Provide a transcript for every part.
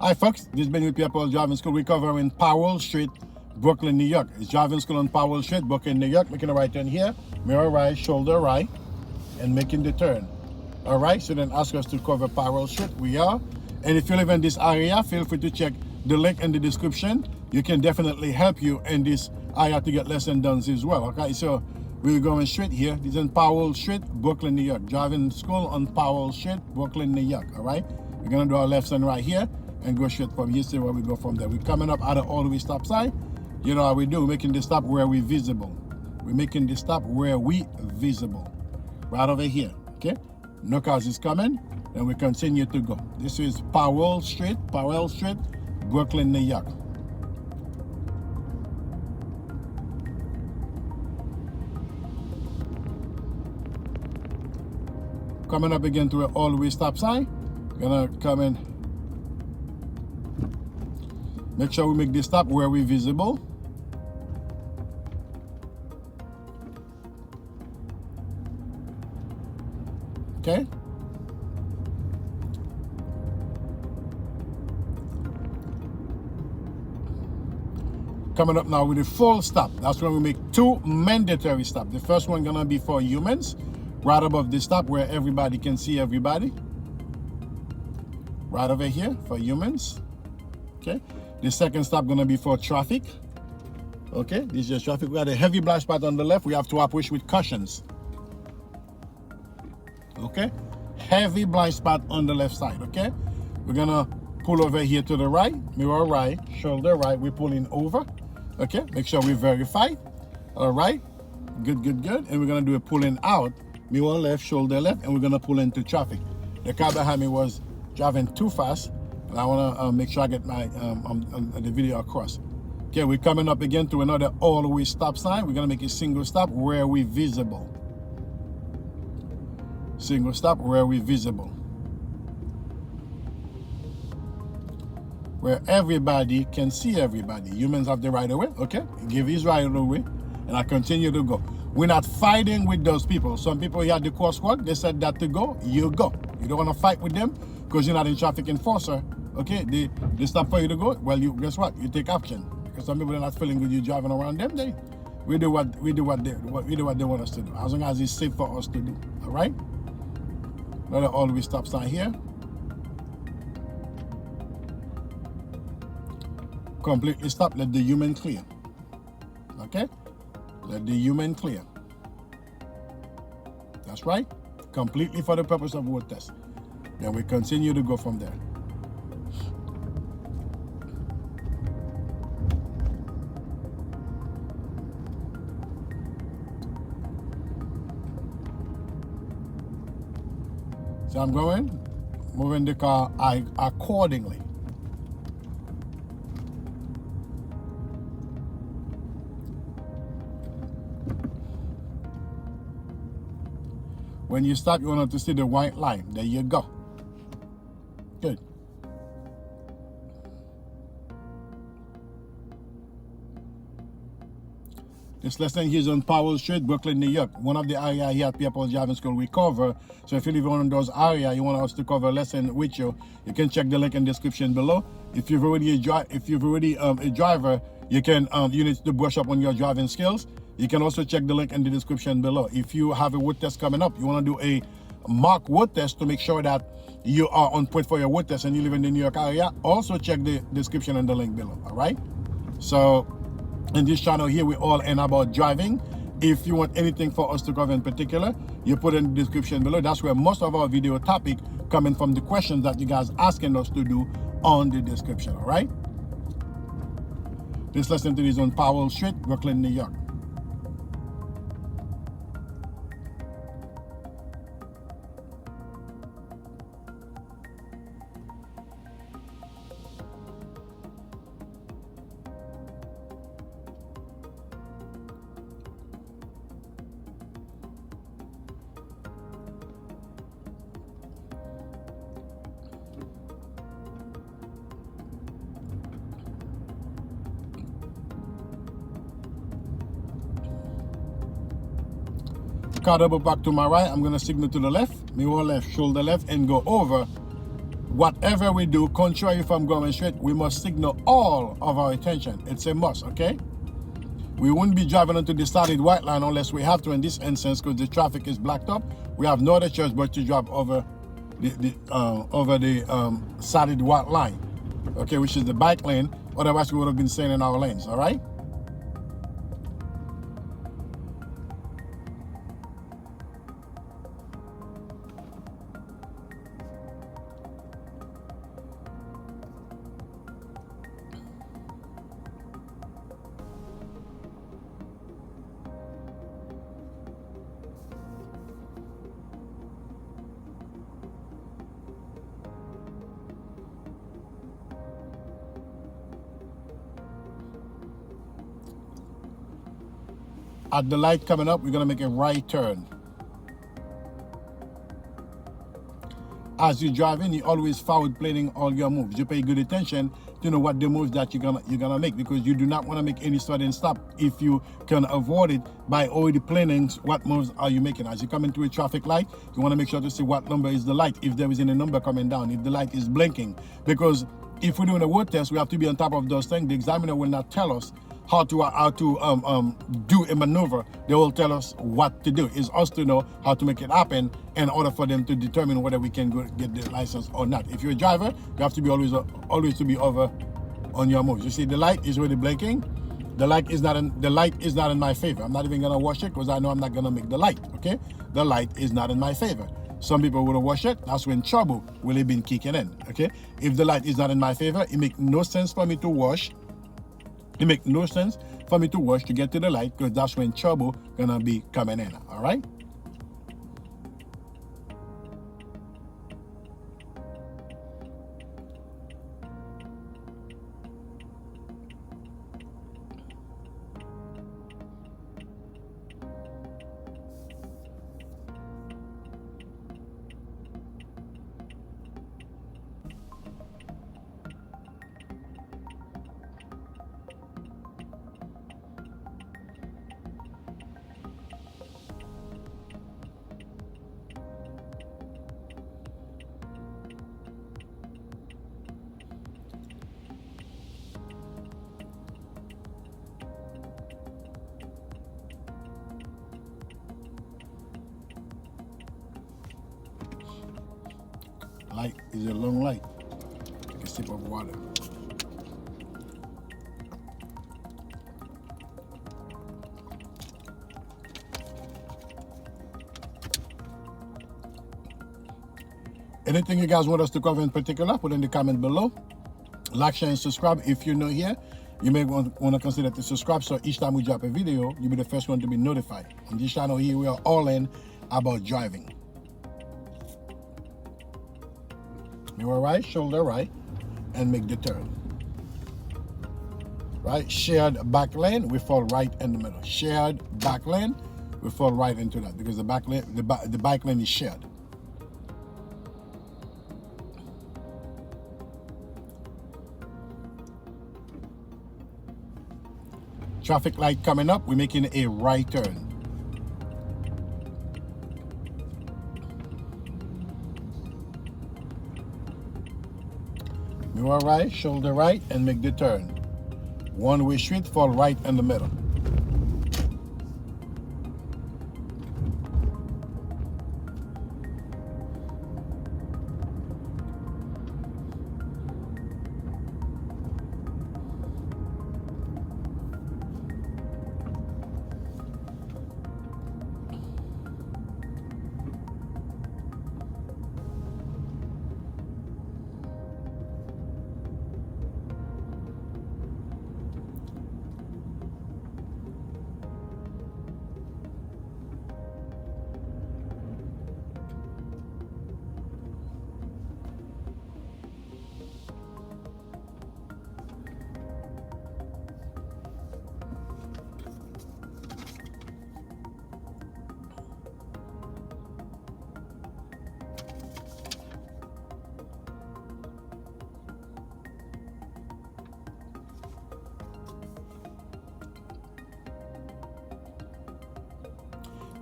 Hi folks, this is Ben with Pierre Driving School. We're covering Powell Street, Brooklyn, New York. It's driving school on Powell Street, Brooklyn, New York. Making a right turn here, mirror right, shoulder right, and making the turn. All right, so then ask us to cover Powell Street. We are. And if you live in this area, feel free to check the link in the description. You can definitely help you in this area to get lesson done as well. Okay, so we're going straight here. This is in Powell Street, Brooklyn, New York. Driving school on Powell Street, Brooklyn, New York. All right, we're gonna do our left turn right here and go straight from here. See where we go from there. We're coming up out of all the way stop sign. You know how we do, making the stop where we visible. We're making the stop where we visible. Right over here, okay? No cars is coming, and we continue to go. This is Powell Street, Brooklyn, New York. Coming up again to an all the way stop sign. Gonna come in. Make sure we make the stop where we visible. Okay. Coming up now with a full stop. That's when we make two mandatory stops. The first one gonna be for humans, right above the stop where everybody can see everybody. Right over here for humans. Okay. The second stop gonna be for traffic. Okay, this is just traffic. We got a heavy blind spot on the left. We have to approach with cautions. Okay, heavy blind spot on the left side. Okay, we're gonna pull over here to the right, mirror right, shoulder right. We're pulling over. Okay, make sure we verify. All right, good. And we're gonna do a pulling out, mirror left, shoulder left, and we're gonna pull into traffic. The car behind me was driving too fast, and I wanna make sure I get my the video across. Okay, we're coming up again to another all the way stop sign. We're gonna make a single stop where we visible. Single stop where we visible. Where everybody can see everybody. Humans have the right of way, okay? Give his right of way, and I continue to go. We're not fighting with those people. Some people here at the crosswalk, they said that to go, you go. You don't want to fight with them because you're not a traffic enforcer, okay? They stop for you to go. Well, you guess what? You take action. Because some people are not feeling good you driving around them. We do what they want us to do. As long as it's safe for us to do. All right? Another all the way stop sign here. Completely stop. Let the human clear. Okay? Let the human clear. That's right. Completely for the purpose of road test. Then we continue to go from there. So I'm moving the car accordingly. When you stop, you want to see the white line. There you go. Good. This lesson here is on Powell Street, Brooklyn, New York. One of the areas here at Pierre Driving School we cover. So if you live in one of those areas, you want us to cover a lesson with you, you can check the link in the description below. If you've already a driver, you need to brush up on your driving skills. You can also check the link in the description below. If you have a road test coming up, you want to do a mock road test to make sure that you are on point for your road test and you live in the New York area, also check the description and the link below. All right. So in this channel here, we all end about driving. If you want anything for us to cover in particular, you put in the description below. That's where most of our video topic coming from, the questions that you guys asking us to do on the description. All right. This lesson today is on Powell Street, Brooklyn, New York. Car double back to my right. I'm going to signal to the left, mirror left, shoulder left, and go over whatever we do, contrary from going straight, we must signal all of our attention. It's a must, okay? We wouldn't be driving onto the solid white line unless we have to in this instance, because the traffic is blocked up. We have no other choice but to drive over the solid white line, okay, which is the bike lane. Otherwise, we would have been staying in our lanes, all right? At the light coming up, we're gonna make a right turn. As you're driving, you always forward planning all your moves. You pay good attention to know what the moves that you're gonna make, because you do not want to make any sudden stop if you can avoid it by already planning what moves are you making. As you come into a traffic light, you want to make sure to see what number is the light, if there is any number coming down, if the light is blinking. Because if we're doing a road test, we have to be on top of those things. The examiner will not tell us how to do a maneuver. They will tell us what to do. It's us to know how to make it happen in order for them to determine whether we can go get the license or not. If you're a driver, you have to be always to be over on your moves. You see, the light is really blinking. The light is not in my favor. I'm not even gonna wash it because I know I'm not gonna make the light. Okay, the light is not in my favor. Some people would have washed it. That's when trouble will have been kicking in. Okay, if the light is not in my favor, it makes no sense for me to wash. It makes no sense for me to wash to get to the light, because that's when trouble gonna be coming in. All right. Light is a long light. Take a sip of water. Anything you guys want us to cover in particular, put in the comment below. Like, share, and subscribe. If you're new here, you may want to consider to subscribe, so each time we drop a video, you'll be the first one to be notified. On this channel here, we are all in about driving. Mirror right, shoulder right, and make the turn. Right, shared back lane, we fall right in the middle. Shared back lane, we fall right into that, because the back lane, the bike lane is shared. Traffic light coming up, we're making a right turn. Mirror right, shoulder right, and make the turn. One-way street, fall right in the middle.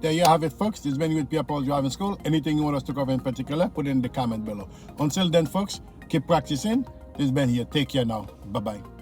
There you have it, folks. This has been with Pierre Powell Driving School. Anything you want us to cover in particular, put it in the comment below. Until then, folks, keep practicing. This has been here. Take care now. Bye-bye.